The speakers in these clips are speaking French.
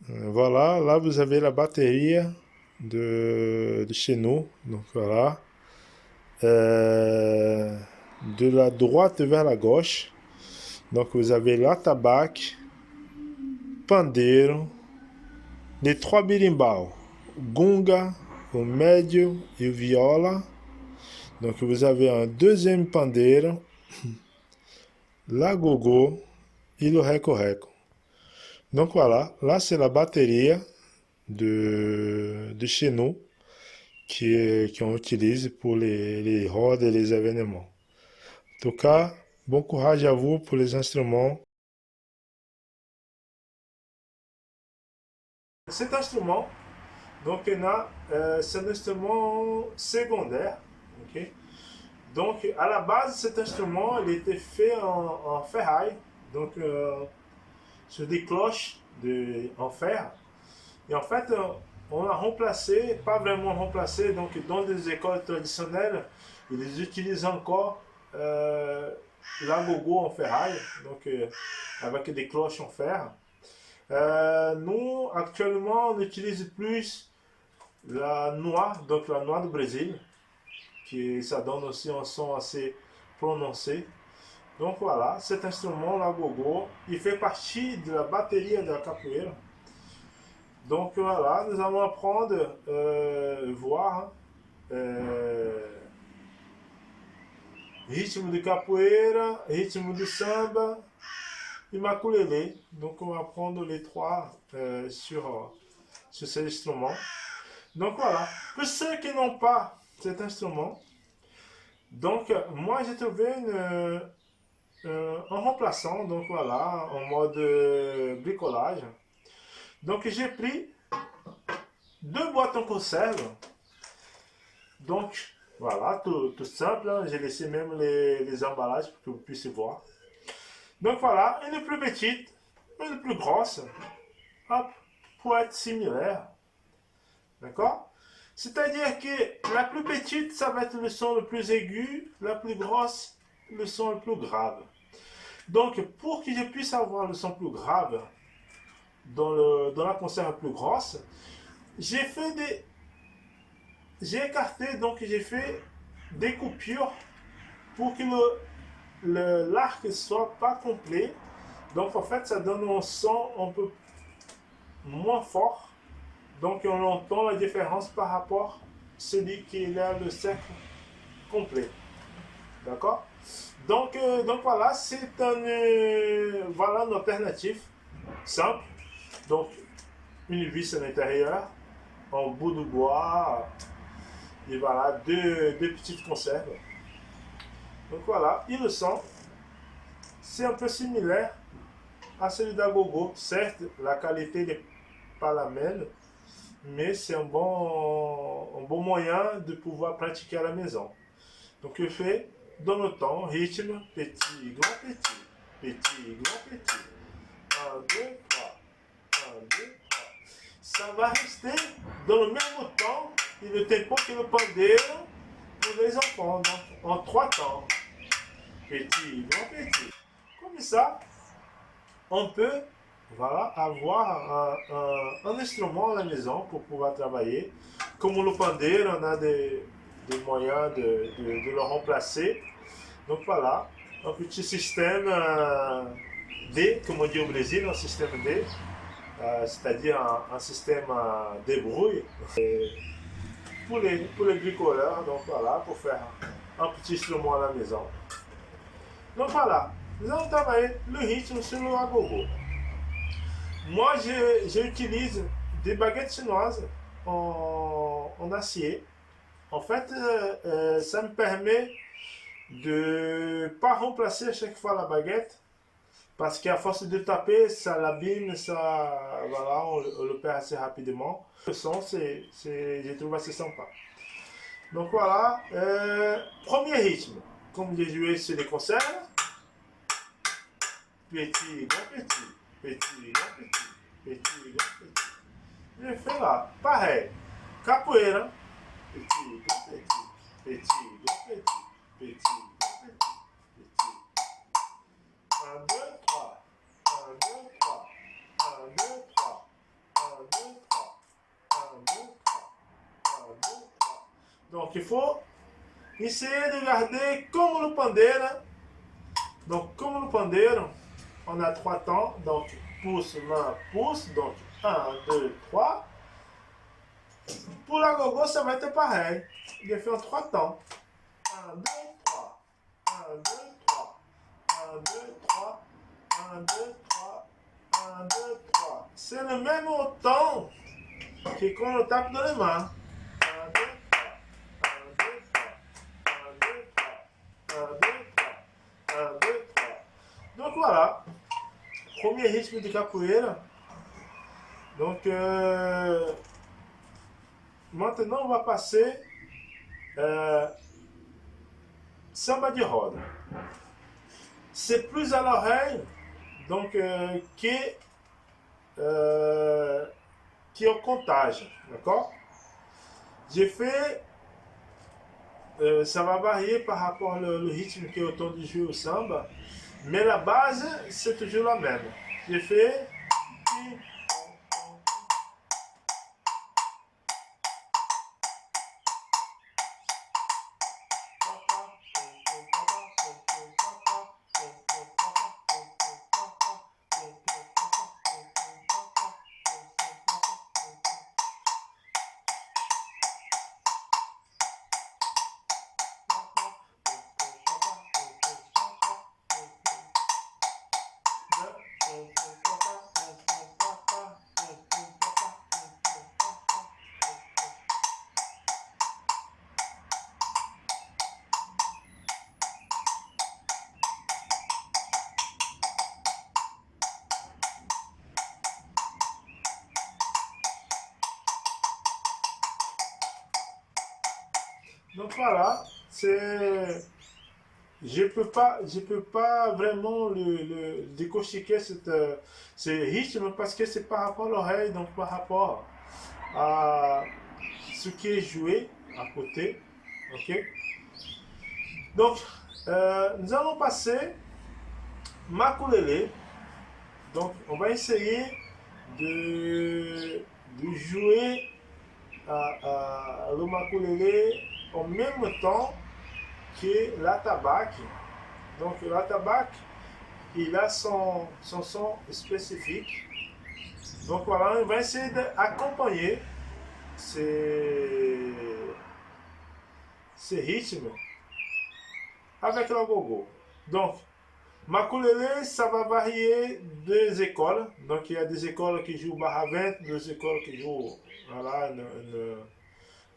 Voilà, là vous avez la batterie de chez nous. Donc voilà. Euh, de la droite vers la gauche. Donc vous avez la tabac, pandeiro, les trois berimbau, gunga, o médio et o viola. Donc vous avez un deuxième pandeiro, la gogo et le reco-reco. Donc voilà, là c'est la batterie de chez nous qu'on utilise pour les rodes et les événements. En tout cas, bon courage à vous pour les instruments. Cet instrument, donc, c'est un instrument secondaire. Ok. Donc, à la base, cet instrument, il était fait en ferraille, donc sur des cloches en fer. Et en fait, on a remplacé, pas vraiment remplacé, donc dans des écoles traditionnelles, ils utilisent encore l'agogo en ferraille, donc avec des cloches en fer. Nous, actuellement, on utilise plus la noix, donc la noix du Brésil, qui ça donne aussi un son assez prononcé. Donc voilà, cet instrument, l'agogo, il fait partie de la batterie de la capoeira. Donc voilà, nous allons apprendre, voir ritmo de capoeira, ritmo de samba et maculelê. Donc on va apprendre les trois sur cet instrument. Donc voilà, pour ceux qui n'ont pas cet instrument, donc moi j'ai trouvé un remplaçant, donc voilà, en mode bricolage. Donc j'ai pris deux boîtes en conserve. Donc voilà, tout simple, hein. J'ai laissé même les emballages pour que vous puissiez voir. Donc voilà, une plus petite, une plus grosse, hop, pour être similaire. D'accord? C'est-à-dire que la plus petite, ça va être le son le plus aigu, la plus grosse, le son le plus grave. Donc, pour que je puisse avoir le son plus grave dans la conserve plus grosse, j'ai fait des. J'ai écarté, donc j'ai fait des coupures pour que l'arc ne soit pas complet. Donc, en fait, ça donne un son un peu moins fort. Donc, on entend la différence par rapport à celui qui a le cercle complet. D'accord? Donc voilà, c'est voilà une alternative simple. Donc, une vis à l'intérieur, en bout de bois, et voilà, deux petites conserves. Donc voilà, et le son, c'est un peu similaire à celui d'Agogo. Certes, la qualité n'est pas la même, mais c'est un bon moyen de pouvoir pratiquer à la maison. Donc je fais dans le temps, rythme, petit, grand, petit, petit, grand, petit. Un, deux, trois. Un, deux, trois. Ça va rester dans le même temps et le tempo que le pandeiro pour les enfants. Donc en trois temps. Petit, grand, petit. Comme ça, on peut voilà, avoir un instrument à la maison pour pouvoir travailler. Comme le pandeiro, on a des moyens de le remplacer. Donc voilà, un petit système D, comme on dit au Brésil, un système D, c'est-à-dire un système de brouille pour les bricoleurs. Donc voilà, pour faire un petit instrument à la maison. Donc voilà, nous allons travailler le rythme sur le agogo. Moi, j'utilise des baguettes chinoises en acier. En fait, ça me permet de ne pas remplacer à chaque fois la baguette parce qu'à force de taper, ça l'abîme, ça, voilà, on le perd assez rapidement. Le son, je trouve assez sympa. Donc voilà, premier rythme. Comme j'ai joué sur les concerts, petit, grand, petit, petit, grand, petit, petit, grand, petit. Je fais là, pareil, capoeira, petit, grand, petit, petit, grand, petit, petit, grand, petit. Un, deux, trois. Un, deux, trois. Un, deux, trois. Donc il faut essayer de garder comme le pandeiro. Donc comme le pandeiro, on a 3 temps. Donc pouce, main, pouce. Donc 1, 2, 3. Pour la gogo, ça va être pareil. Il est fait en 3 temps. 1, 2, 3. 1, 2, 3. 1, 2, 3. 1, 2, 3. 1, 2, 3. C'est le même temps que quand on tape dans les mains. 1, 2, 3. 1, 2, 3. 1, 2, 3. 1, 2, 3. 1, 2, 3. Donc voilà. Premier rythme de capoeira. Donc maintenant on va passer samba de roda. C'est plus à l'oreille donc qui au comptage, d'accord? J'ai fait, ça va varier par rapport au rythme qui est au temps de jouer au samba, mais la base c'est toujours la même. J'ai fait donc voilà, c'est je peux pas vraiment le décortiquer ce rythme parce que c'est par rapport à l'oreille, donc par rapport à ce qui est joué à côté, ok. Donc nous allons passer Makulele. Donc on va essayer de jouer le Makulele en même temps que l'atabaque. Donc l'atabaque, il a son son spécifique. Donc voilà, on va essayer d'accompagner ces rythmes avec le gogo. Donc Makulele, ça va varier des écoles. Donc il y a des écoles qui jouent barra 20, des écoles qui jouent voilà,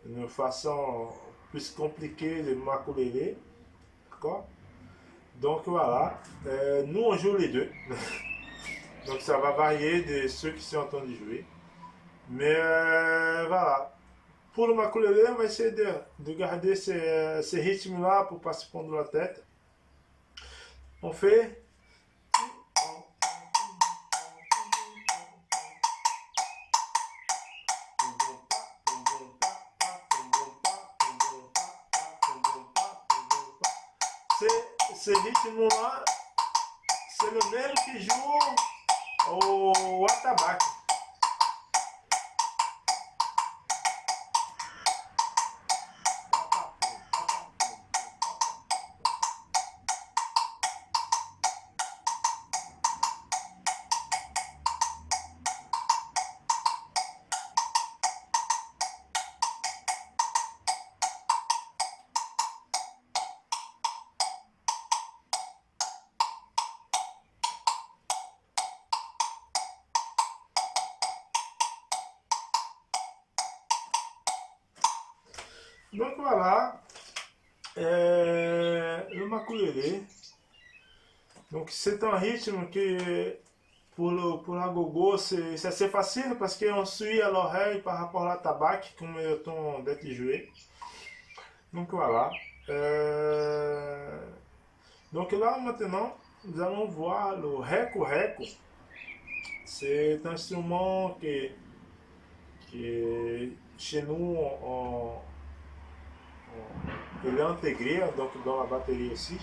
une façon plus compliquée de Makulele. D'accord? Donc voilà, nous on joue les deux. Donc ça va varier de ceux qui sont en train de jouer. Mais voilà. Pour le Makulele, on va essayer de garder ces rythmes-là pour ne pas se prendre la tête. On fait. Ces rythmes-là, c'est le même qui joue au atabaque. Donc voilà, le Makulele. Donc c'est un rythme que pour la gogo c'est assez facile parce qu'on suit à l'oreille par rapport à la tabac comme est le temps d'être joué. Donc voilà. Donc là maintenant nous allons voir le reco-reco. C'est un instrument que chez nous il est intégré donc dans la batterie aussi.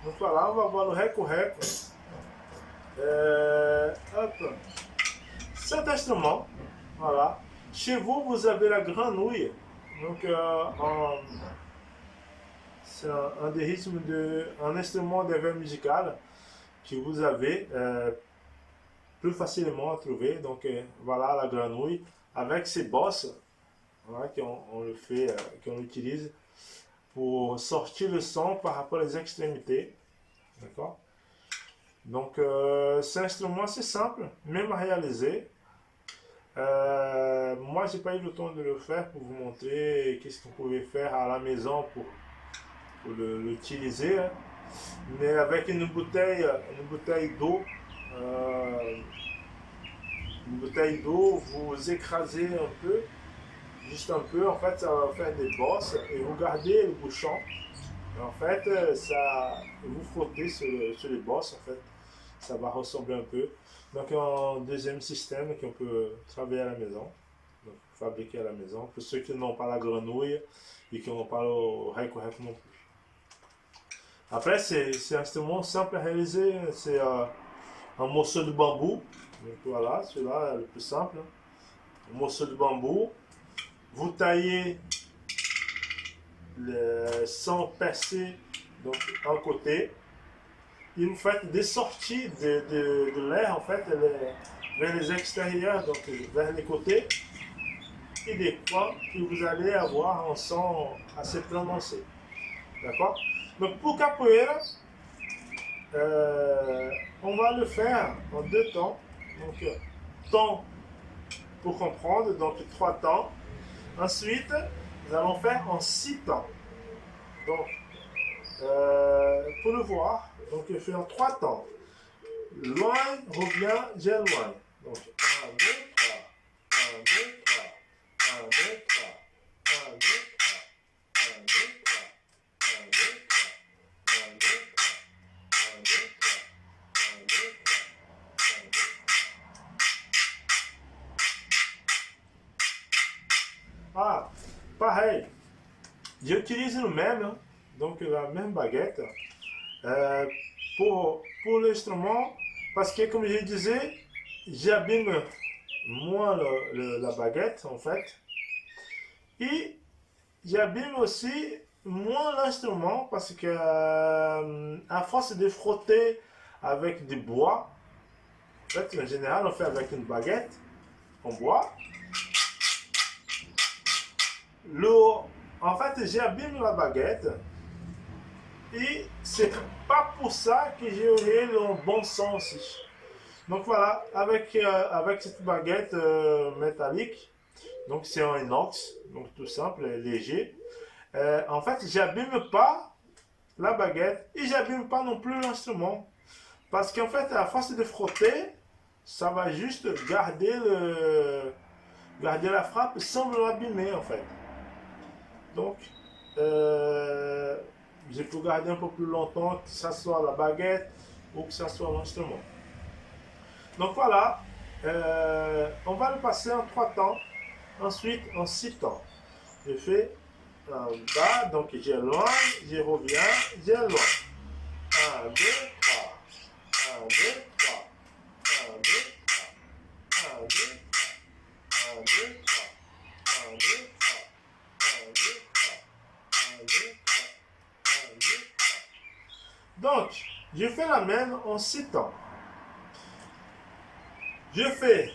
Donc voilà, on va voir le reco-reco. Cet instrument, voilà. Chez vous, vous avez la grenouille. Donc, c'est un des rythmes un instrument de verre musical que vous avez plus facilement à trouver. Donc, voilà la grenouille avec ses bosses, voilà, qu'on le fait, qu'on utilise pour sortir le son par rapport aux extrémités. D'accord? Donc, c'est un instrument assez simple, même à réaliser. Moi, j'ai pas eu le temps de le faire pour vous montrer qu'est-ce qu'on pouvait faire à la maison pour l'utiliser. Hein. Mais avec une bouteille d'eau, euh, vous écrasez un peu, juste un peu. En fait, ça va faire des bosses et vous gardez le bouchon. Et en fait, vous frottez sur les bosses. En fait, ça va ressembler un peu. Donc, un deuxième système qu'on peut travailler à la maison, donc fabriquer à la maison, pour ceux qui n'ont pas la grenouille et qui n'ont pas le rec non plus. Après, c'est un instrument simple à réaliser, c'est un morceau de bambou, donc voilà, celui-là est le plus simple. Un morceau de bambou, vous taillez sans percer donc un côté, et vous faites des sorties de l'air en fait vers les extérieurs, donc vers les côtés, et des coins, et vous allez avoir un son assez prononcé. D'accord? Donc pour capoeira, on va le faire en 2 temps. Donc temps pour comprendre, donc 3 temps. Ensuite, nous allons faire en 6 temps. Donc pour le voir, donc je fais en 3 temps. Loin, revient, j'éloigne. Donc 1, 2, 3. 1, 2, 3. 1, 2, 3. 1, 2, 3. 1, 2, 3. 1, 2, 3. 1, 2, 3. 1, 2, 3. 1, 2, 3. 1, 2, 3. Ah, pareil. J'utilise le même, hein, donc la même baguette pour l'instrument, parce que comme je disais, j'abîme moins la baguette en fait, et j'abîme aussi moins l'instrument parce que à force de frotter avec du bois, en fait en général on fait avec une baguette en bois, en fait j'abîme la baguette. Et c'est pas pour ça que j'aurai le bon sens. Donc voilà, avec cette baguette métallique, donc c'est en inox, donc tout simple, léger. En fait, j'abîme pas la baguette et j'abîme pas non plus l'instrument. Parce qu'en fait, à force de frotter, ça va juste garder la frappe sans l'abîmer en fait. Donc, je peux garder un peu plus longtemps, que ce soit la baguette ou que ce soit l'instrument. Donc voilà, on va le passer en 3 temps, ensuite en 6 temps. Je fais en bas, donc j'éloigne, je reviens, j'éloigne. 1, 2, 3. 1, 2, 3. 1, 2, 3. 1, 2, 3. 1, 2, 3. 1, 2, 3. 1, 2, 3. 1, 2, 3. 1, 2, 3. Donc, je fais la même en 6 temps. Je fais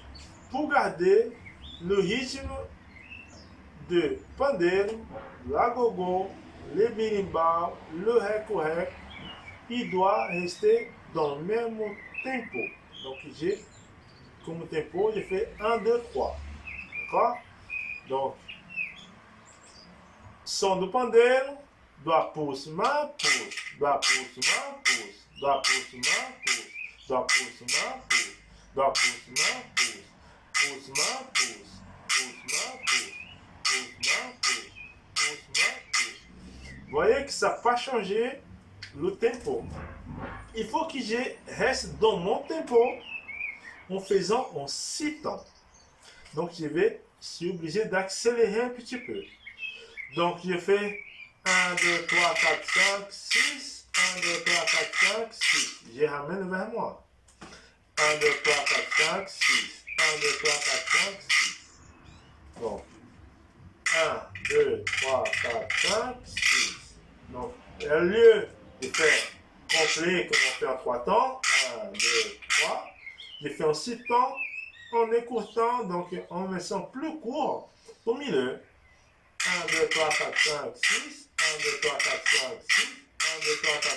pour garder le rythme de pandeiro, l'agogo, le birimbau, le reco-rec, il doit rester dans le même tempo. Donc j'ai comme tempo, je fais 1, 2, 3. D'accord? Donc, son do pandeiro, dó pulso, ma pulso, dó pulso, ma pulso, dó pulso, ma pulso, dó pulso, ma pulso, dó pulso, ma pulso, pulso, ma pulso, pulso, ma pulso, pulso, ma pulso, pulso, ma pulso. Vous voyez que ça va changer le tempo. Il faut que je reste dans mon tempo en faisant en 6 temps. Donc je suis obligé d'accélérer un petit peu. Donc je fais 1, 2, 3, 4, 5, 6. 1, 2, 3, 4, 5, 6. Je ramène vers moi. 1, 2, 3, 4, 5, 6. 1, 2, 3, 4, 5, 6. Bon. 1, 2, 3, 4, 5, 6. Donc, au lieu de faire complet comme on fait en 3 temps, 1, 2, 3, je fais en 6 temps en écourtant, donc en laissant plus court au milieu. 1, 2, 3, 4, 5, 6. 1, 2, 3, 4, 5, 6. 1, 2, 3, 4, 5,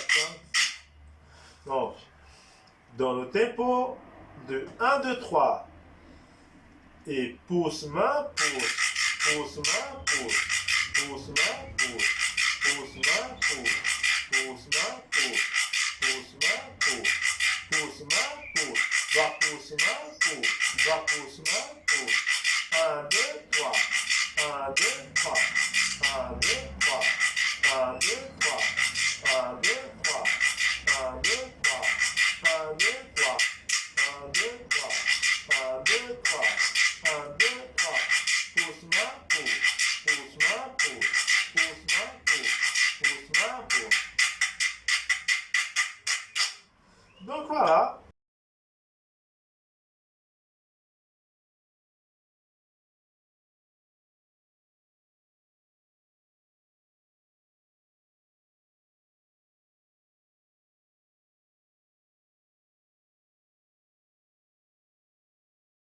6. Donc, dans le tempo de 1, 2, 3. Et pousse-main, pousse. Pousse-main, pousse. Pousse-main, pousse. Pousse-main, pousse. Pousse-main, pousse. Pousse-main, pousse. Pousse-main, pousse. Va pousse-main, pousse. Va pousse-main, pousse. 1, 2, 3. 1, 2, 3. 1, 2, 3. 1, 2, 3. 1, 2, 3. 1, 2, 3. 1, 2, 3. 1, 2, 3. 1, 2, 3. 1, 2, 3. Pousse-main, pousse. Pousse-main, pousse. Pousse-main, pousse. Pousse-main, pousse. Donc voilà.